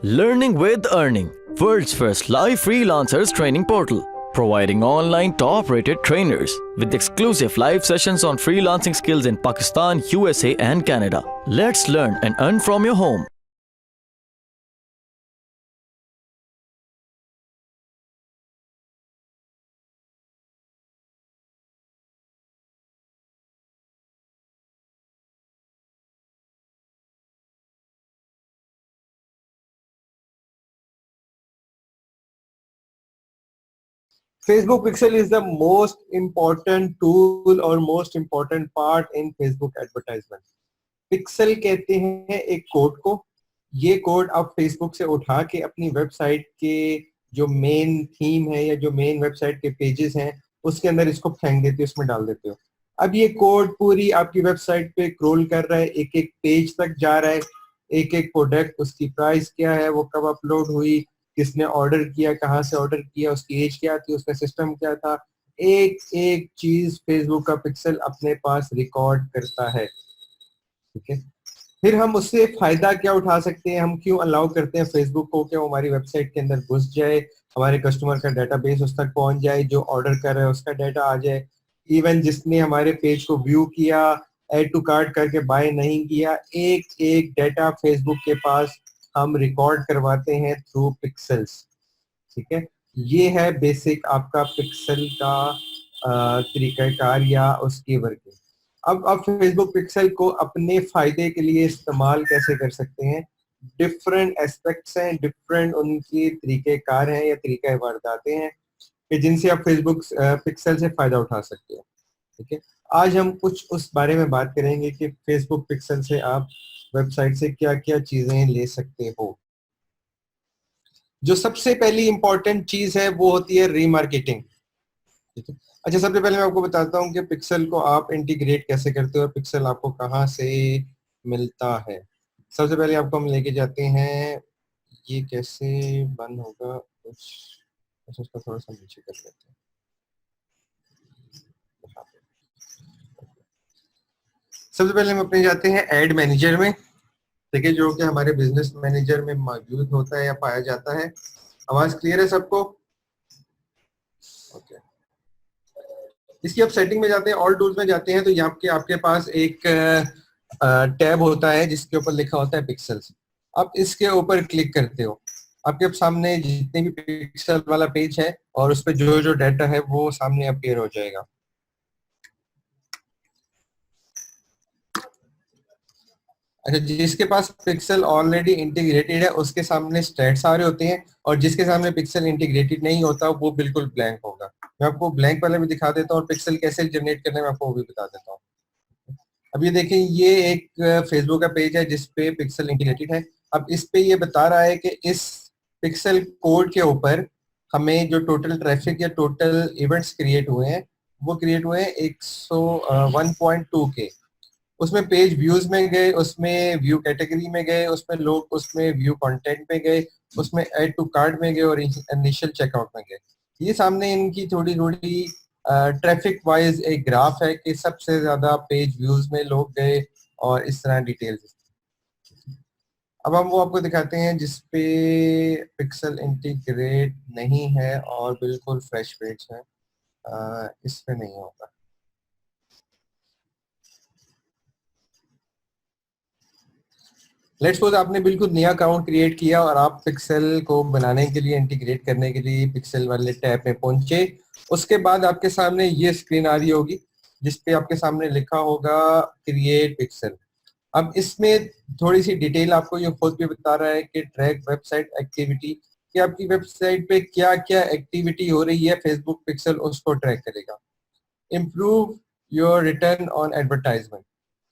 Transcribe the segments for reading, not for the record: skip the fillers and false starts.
Learning with Earning, world's first live freelancers training portal, providing online top-rated trainers with exclusive live sessions on freelancing skills in Pakistan, USA and Canada. Let's learn and earn from your home. Facebook Pixel is the most important tool और most important part in Facebook advertisement. Pixel कहते हैं एक code को, ये code आप Facebook से उठा के अपनी वेबसाइट के जो मेन थीम है या जो मेन वेबसाइट के पेजेस हैं उसके अंदर इसको फेंक देते हो, उसमें डाल देते हो। अब ये कोड पूरी आपकी वेबसाइट पे क्रॉल कर रहा है, एक एक पेज तक जा रहा है, एक एक प्रोडक्ट, उसकी प्राइस क्या है, वो कब अपलोड हुई, किसने ऑर्डर किया, कहाँ से ऑर्डर किया, उसकी एज क्या थी, उसका सिस्टम क्या था, एक एक चीज फेसबुक का पिक्सल अपने पास रिकॉर्ड करता है। ठीक है, फिर हम उससे फायदा क्या उठा सकते हैं, हम क्यों अलाउ करते हैं फेसबुक को कि वो हमारी वेबसाइट के अंदर घुस जाए, हमारे कस्टमर का डेटाबेस उस तक पहुंच जाए, जो ऑर्डर कर रहा है उसका डाटा आ जाए, इवन जिसने हमारे पेज को व्यू किया, ऐड टू कार्ट करके बाय नहीं किया, एक एक डाटा फेसबुक के पास हम रिकॉर्ड करवाते हैं थ्रू पिक्सल्स। ठीक है, ये है बेसिक आपका पिक्सल का तरीकाकार या उसकी वर्किंग। अब फेसबुक पिक्सल को अपने फायदे के लिए इस्तेमाल कैसे कर सकते हैं, डिफरेंट एस्पेक्ट्स हैं, डिफरेंट उनकी तरीकेकार हैं या तरीका वारदातें हैं कि जिनसे आप फेसबुक पिक्सल से फायदा उठा सकते हो। ठीक है, आज हम कुछ उस बारे में बात करेंगे कि फेसबुक पिक्सल से आप वेबसाइट से क्या क्या चीजें ले सकते हो। जो सबसे पहली इंपॉर्टेंट चीज है वो होती है रीमार्केटिंग। ठीक है, अच्छा सबसे पहले मैं आपको बताता हूँ कि पिक्सल को आप इंटीग्रेट कैसे करते हो, पिक्सल आपको कहाँ से मिलता है। सबसे पहले आपको हम लेके जाते हैं, ये कैसे बंद होगा कुछ, उसका थोड़ा सा नीचे कर लेते हैं। सबसे पहले हम अपने जाते हैं एड मैनेजर में, ठीक है, जो कि हमारे बिजनेस मैनेजर में मौजूद होता है या पाया जाता है। आवाज क्लियर है सबको? ओके, इसकी आप सेटिंग में जाते हैं, ऑल टूल्स में जाते हैं, तो यहाँ के आपके पास एक टैब होता है जिसके ऊपर लिखा होता है पिक्सल्स। आप इसके ऊपर क्लिक करते हो, आपके सामने जितने भी पिक्सल वाला पेज है और उस पर जो जो डाटा है वो सामने अपीयर हो जाएगा। अच्छा, जिसके पास पिक्सल ऑलरेडी इंटीग्रेटेड है उसके सामने स्टैट्स आ रहे होते हैं, और जिसके सामने पिक्सल इंटीग्रेटेड नहीं होता वो बिल्कुल ब्लैंक होगा। मैं आपको ब्लैंक पहले भी दिखा देता हूँ और पिक्सल कैसे जनरेट करना है मैं आपको वो भी बता देता हूँ। अब ये देखें, ये एक फेसबुक का पेज है जिसपे पिक्सल इंटीग्रेटेड है। अब इस पे ये बता रहा है कि इस पिक्सल कोड के ऊपर हमें जो टोटल ट्रैफिक या टोटल इवेंट्स क्रिएट हुए हैं वो क्रिएट हुए हैं 101.2 के। उसमें पेज व्यूज में गए, उसमें व्यू कैटेगरी में गए, उसमें लोग उसमें व्यू कंटेंट में गए, उसमें ऐड टू कार्ट में गए और इनिशियल चेकआउट में गए। ये सामने इनकी थोड़ी थोड़ी ट्रैफिक वाइज एक ग्राफ है कि सबसे ज्यादा पेज व्यूज में लोग गए और इस तरह डिटेल्स। अब हम वो आपको दिखाते हैं जिसपे पिक्सल इंटीग्रेट नहीं है और बिल्कुल फ्रेश पेज है, इस पे नहीं होगा। लेट्स सपोज आपने बिल्कुल नया अकाउंट क्रिएट किया और आप पिक्सल को बनाने के लिए, इंटीग्रेट करने के लिए पिक्सल वाले टैब में पहुंचे। उसके बाद आपके सामने ये स्क्रीन आ रही होगी जिसपे आपके सामने लिखा होगा क्रिएट पिक्सल। अब इसमें थोड़ी सी डिटेल आपको ये खुद भी बता रहा है कि ट्रैक वेबसाइट एक्टिविटी, कि आपकी वेबसाइट पे क्या क्या एक्टिविटी हो रही है, फेसबुक पिक्सल उसको ट्रैक करेगा। Improve your return on advertisement,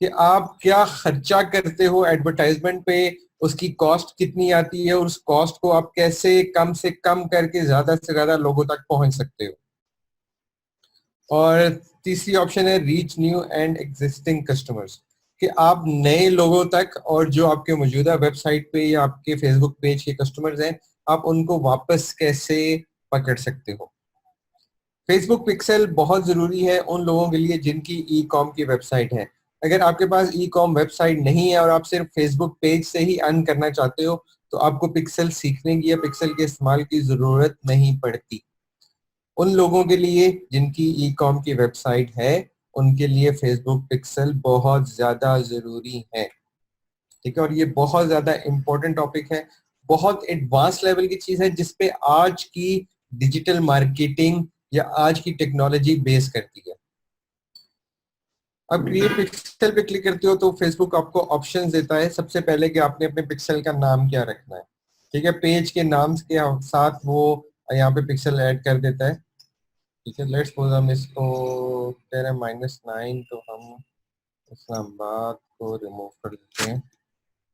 कि आप क्या खर्चा करते हो एडवर्टाइजमेंट पे, उसकी कॉस्ट कितनी आती है और उस कॉस्ट को आप कैसे कम से कम करके ज्यादा से ज्यादा लोगों तक पहुंच सकते हो। और तीसरी ऑप्शन है reach new and existing customers, कि आप नए लोगों तक और जो आपके मौजूदा वेबसाइट पे या आपके फेसबुक पेज के कस्टमर्स हैं आप उनको वापस कैसे पकड़ सकते हो। फेसबुक पिक्सल बहुत जरूरी है उन लोगों के लिए जिनकी ई कॉम की वेबसाइट है। अगर आपके पास ई कॉम वेबसाइट नहीं है और आप सिर्फ फेसबुक पेज से ही अर्न करना चाहते हो तो आपको पिक्सल सीखने की या पिक्सल के इस्तेमाल की जरूरत नहीं पड़ती। उन लोगों के लिए जिनकी ई कॉम की वेबसाइट है, उनके लिए फेसबुक पिक्सल बहुत ज्यादा जरूरी है। ठीक है, और ये बहुत ज्यादा इंपॉर्टेंट टॉपिक है, बहुत एडवांस लेवल की चीज है जिसपे आज की डिजिटल मार्केटिंग या आज की टेक्नोलॉजी बेस करती है। अब क्रिएट पिक्सल पे क्लिक करते हो तो फेसबुक आपको ऑप्शंस देता है सबसे पहले कि आपने अपने पिक्सल का नाम क्या रखना है। ठीक है, पेज के नाम के साथ वो यहाँ पे पिक्सल ऐड कर देता है। ठीक है, लेट्स सपोज हम इसको कह रहे हैं -9, तो हम इस्लामाबाद को रिमूव कर देते हैं।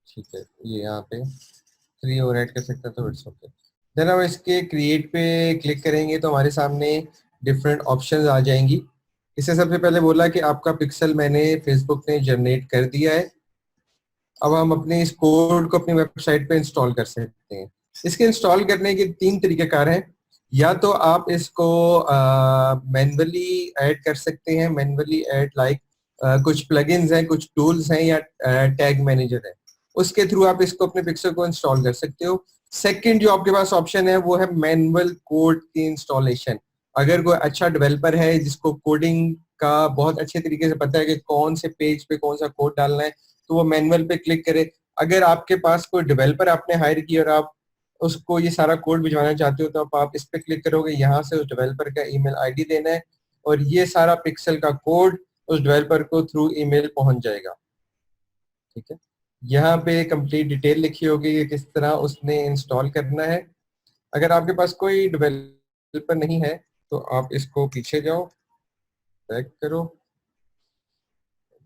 ठीक है, ये यहाँ पे 3 और ऐड कर सकते हैं तो इट्स ओके। देन हम इसके क्रिएट पे क्लिक करेंगे तो हमारे सामने डिफरेंट ऑप्शंस आ जाएंगी। इससे सबसे पहले बोला कि आपका पिक्सल मैंने फेसबुक ने जनरेट कर दिया है। अब हम अपने इस कोड को अपनी वेबसाइट पे इंस्टॉल कर सकते हैं। इसके इंस्टॉल करने के 3 तरीकेकार हैं। या तो आप इसको मैन्युअली ऐड कर सकते हैं, मैन्युअली ऐड लाइक कुछ प्लगइन्स हैं, कुछ टूल्स हैं या टैग मैनेजर है, उसके थ्रू आप इसको अपने पिक्सल को इंस्टॉल कर सकते हो। सेकंड जो आपके पास ऑप्शन है वो है मैनुअल कोड की इंस्टॉलेशन। अगर कोई अच्छा डेवलपर है जिसको कोडिंग का बहुत अच्छे तरीके से पता है कि कौन से पेज पे कौन सा कोड डालना है, तो वो मैनुअल पे क्लिक करे। अगर आपके पास कोई डेवलपर आपने हायर किया और आप उसको ये सारा कोड भिजवाना चाहते हो, तो आप इस पे क्लिक करोगे, यहाँ से उस डेवलपर का ईमेल आईडी देना है और ये सारा पिक्सल का कोड उस डेवलपर को थ्रू ईमेल पहुंच जाएगा। ठीक है, यहाँ पे कंप्लीट डिटेल लिखी होगी कि किस तरह उसने इंस्टॉल करना है। अगर आपके पास कोई डेवलपर नहीं है तो आप इसको पीछे जाओ, बैक करो,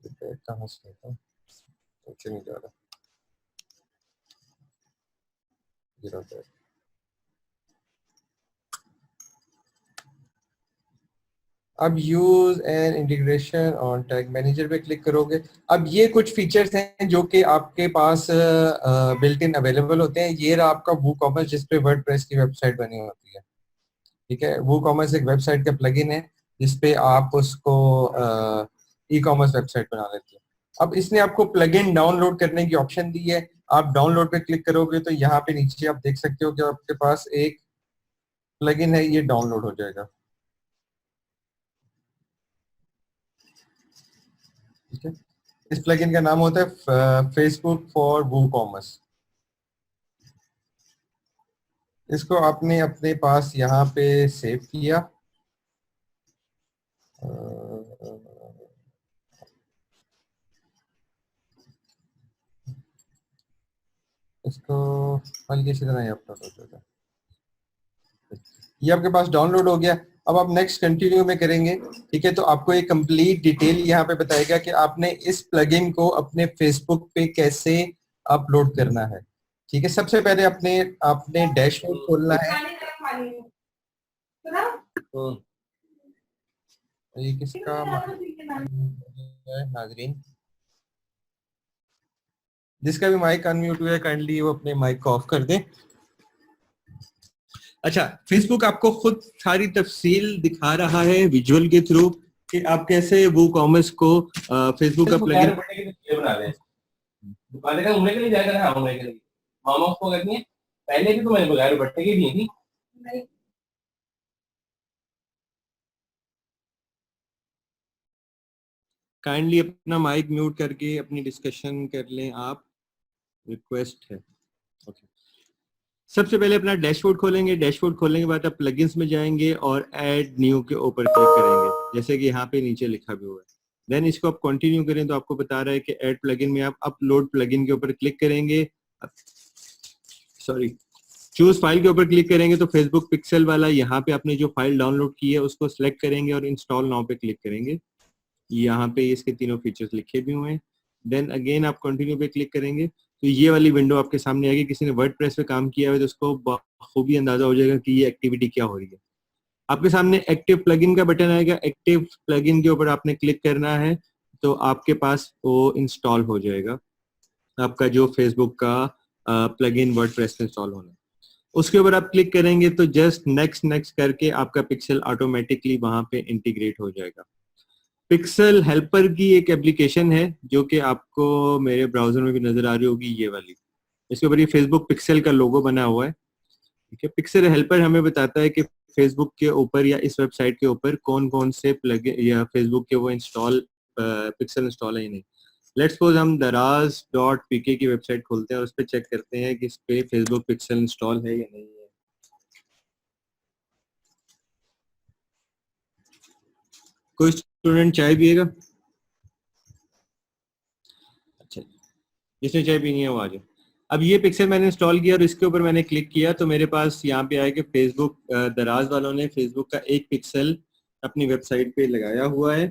कहाँ से होता? नीचे नहीं जा रहा, अब use and integration on tag manager पे क्लिक करोगे। अब ये कुछ फीचर्स हैं जो कि आपके पास बिल्ट इन अवेलेबल होते हैं। ये रहा आपका वूकॉमर्स जिसपे वर्डप्रेस की वेबसाइट बनी होती है। ठीक है, वूकॉमर्स एक वेबसाइट का प्लगइन है जिसपे आप उसको ई कॉमर्स वेबसाइट बना लेते हैं। अब इसने आपको प्लगइन डाउनलोड करने की ऑप्शन दी है। आप डाउनलोड पे क्लिक करोगे तो यहाँ पे नीचे आप देख सकते हो कि आपके पास एक प्लगइन है, ये डाउनलोड हो जाएगा। ठीक है, इस प्लगइन का नाम होता है फेसबुक फॉर वूकॉमर्स। इसको आपने अपने पास यहाँ पे सेव किया। इसको हल्के से तरह अपलोड हो जाएगा। ये आपके पास डाउनलोड हो गया। अब आप नेक्स्ट कंटिन्यू में करेंगे। ठीक है, तो आपको एक कंप्लीट डिटेल यहाँ पे बताएगा कि आपने इस प्लगइन को अपने फेसबुक पे कैसे अपलोड करना है। ठीक है, सबसे पहले अपने आपने डैशबोर्ड खोलना है। तो ये किसका नाजरीन, जिसका भी माइक अनम्यूट हुआ है काइंडली वो अपने माइक को ऑफ कर दे। अच्छा, फेसबुक आपको खुद सारी तफसील दिखा रहा है विजुअल के थ्रू कि आप कैसे वो कॉमर्स को फेसबुक का प्लगइन बना रहे हैं। दुकान का उम्र के लिए जाएगा ना, उम्र के लिए मामा को करनी है। पहले भी तो मैंने बगैर बट्टे की दी थी। काइंडली अपना माइक म्यूट करके अपनी डिस्कशन कर लें आप, रिक्वेस्ट है। ओके, सबसे पहले अपना डैशबोर्ड खोलेंगे। डैशबोर्ड खोलने के बाद आप प्लगइन्स में जाएंगे और ऐड न्यू के ऊपर क्लिक करेंगे, जैसे कि यहाँ पे नीचे लिखा भी हुआ है। देन इसको आप कंटिन्यू करें तो आपको बता रहा है कि ऐड प्लगइन में आप अपलोड प्लगइन के ऊपर क्लिक करेंगे, सॉरी चूज फाइल के ऊपर क्लिक करेंगे तो फेसबुक पिक्सल वाला यहाँ पे आपने जो फाइल डाउनलोड की है उसको सिलेक्ट करेंगे और इंस्टॉल नाउ पे क्लिक करेंगे। यहाँ पे इसके तीनों फीचर्स लिखे भी हुए हैं। देन अगेन आप कंटिन्यू पे क्लिक करेंगे तो ये वाली विंडो आपके सामने आएगी। किसी ने वर्डप्रेस पे काम किया है तो उसको बखूबी अंदाजा हो जाएगा कि ये एक्टिविटी क्या हो रही है। आपके सामने एक्टिव प्लगइन का बटन आएगा। एक्टिव प्लगइन के ऊपर आपने क्लिक करना है तो आपके पास वो इंस्टॉल हो जाएगा, आपका जो फेसबुक का प्लगइन वर्डप्रेस पे इंस्टॉल होना है। उसके ऊपर आप क्लिक करेंगे तो जस्ट नेक्स्ट नेक्स्ट करके आपका पिक्सल ऑटोमेटिकली वहां पे इंटीग्रेट हो जाएगा। पिक्सल हेल्पर की एक एप्लीकेशन है जो कि आपको मेरे ब्राउजर में भी नजर आ रही होगी, ये वाली। इसके ऊपर ये फेसबुक पिक्सल का लोगो बना हुआ है, ठीक है। पिक्सल हेल्पर हमें बताता है कि फेसबुक के ऊपर या इस वेबसाइट के ऊपर कौन कौन से प्लग या फेसबुक के वो इंस्टॉल पिक्सल इंस्टॉल है या नहीं। लेट्स सपोज हम daraz.pk की वेबसाइट खोलते हैं और उस पर चेक करते हैं कि इस पे फेसबुक पिक्सल इंस्टॉल है या नहीं है। कोई स्टूडेंट चाय पिएगा? अच्छा, जिसने चाय पीनी है वो आ जाए। अब ये पिक्सल मैंने इंस्टॉल किया और इसके ऊपर मैंने क्लिक किया तो मेरे पास यहाँ पे आया कि फेसबुक दराज वालों ने फेसबुक का एक पिक्सल अपनी वेबसाइट पे लगाया हुआ है,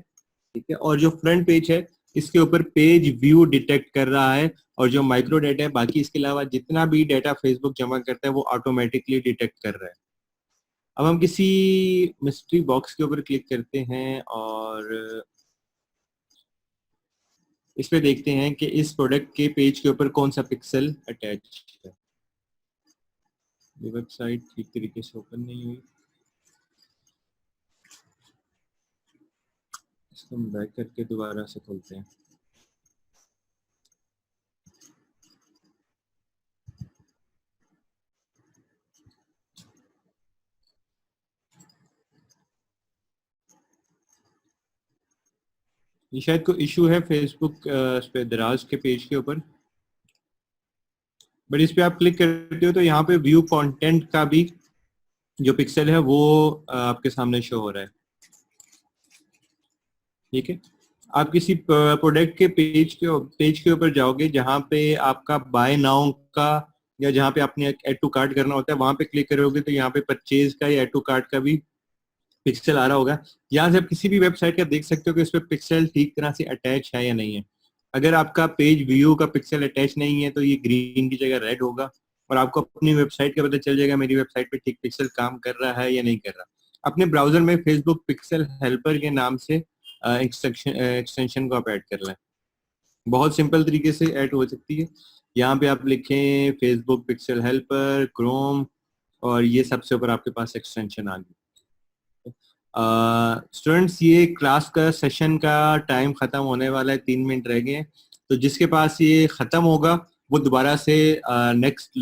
ठीक है। और जो फ्रंट पेज है इसके ऊपर पेज व्यू डिटेक्ट कर रहा है, और जो माइक्रो डेटा है बाकी इसके अलावा जितना भी डेटा फेसबुक जमा करता है वो ऑटोमेटिकली डिटेक्ट कर रहा है। अब हम किसी मिस्ट्री बॉक्स के ऊपर क्लिक करते हैं और इस पे देखते हैं कि इस प्रोडक्ट के पेज के ऊपर कौन सा पिक्सल अटैच है। ये वेबसाइट ठीक तरीके से ओपन नहीं हुई, इसको हम बैक करके दोबारा से खोलते हैं। ये शायद कोई इशू है फेसबुक इस पे दराज के पेज के ऊपर, बट इस पे आप क्लिक करते हो तो यहाँ पे व्यू कंटेंट का भी जो पिक्सल है वो आपके सामने शो हो रहा है, ठीक है। आप किसी प्रोडक्ट के पेज के ऊपर जाओगे जहाँ पे आपका बाय नाउ का या जहाँ पे आपने एड टू कार्ट करना होता है वहां पे क्लिक करोगे तो यहाँ पे परचेज का या एड टू कार्ट का भी पिक्सल आ रहा होगा। यहाँ से आप किसी भी वेबसाइट का देख सकते हो कि उस पर पिक्सल ठीक तरह से अटैच है या नहीं है। अगर आपका पेज व्यू का पिक्सल अटैच नहीं है तो ये ग्रीन की जगह रेड होगा, और आपको अपनी वेबसाइट का पता चल जाएगा मेरी वेबसाइट पे ठीक पिक्सल काम कर रहा है या नहीं कर रहा। अपने ब्राउजर में फेसबुक पिक्सल हेल्पर के नाम से एक्सटेंशन को आप ऐड कर लें, बहुत सिंपल तरीके से ऐड हो सकती है। यहाँ पे आप लिखें फेसबुक पिक्सल हेल्पर क्रोम और ये सबसे ऊपर आपके पास एक्सटेंशन आ गई। स्टूडेंट्स ये क्लास का सेशन का टाइम खत्म होने वाला है, 3 मिनट रह गए हैं। तो जिसके पास ये खत्म होगा वो दोबारा से नेक्स्ट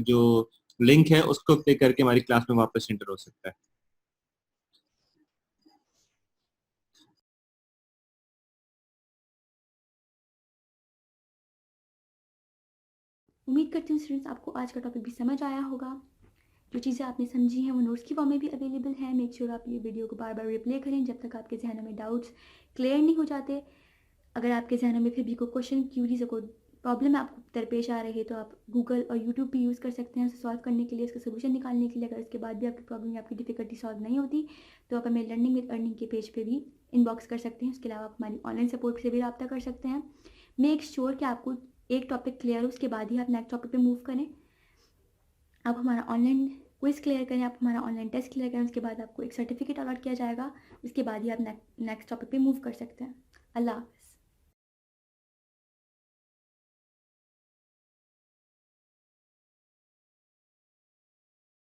जो लिंक है उसको क्लिक करके हमारी क्लास में वापस एंटर हो सकता है। उम्मीद करती हूँ स्टूडेंट्स आपको आज का टॉपिक भी समझ आया होगा। जो चीज़ें आपने समझी हैं वो नोट्स की फॉर्म में भी अवेलेबल हैं। मेक श्योर आप ये वीडियो को बार बार रिप्ले करें जब तक आपके जहनों में डाउट्स क्लियर नहीं हो जाते। अगर आपके जहनों में फिर भी कोई क्वेश्चन क्यूरीज कोई प्रॉब्लम आपको दरपेश आ रही है तो आप गूगल और यूट्यूब भी यूज़ कर सकते हैं उसे सॉल्व करने के लिए, इसका सोल्यूशन निकालने के लिए। अगर उसके बाद भी आपकी प्रॉब्लम या आपकी डिफिकल्टी सॉल्व नहीं होती तो आप हमें लर्निंग विद अर्निंग के पेज पे भी इनबॉक्स कर सकते हैं। उसके अलावा आप हमारी ऑनलाइन सपोर्ट से भी रब्ता कर सकते हैं। मेक श्योर कि आपको एक टॉपिक क्लियर हो उसके बाद ही आप नेक्स्ट टॉपिक पे मूव करें। आप हमारा ऑनलाइन क्विज क्लियर करें, आप हमारा ऑनलाइन टेस्ट क्लियर करें, उसके बाद आपको एक सर्टिफिकेट अलॉट किया जाएगा। उसके बाद ही आप नेक्स्ट टॉपिक पे मूव कर सकते हैं। अल्लाह।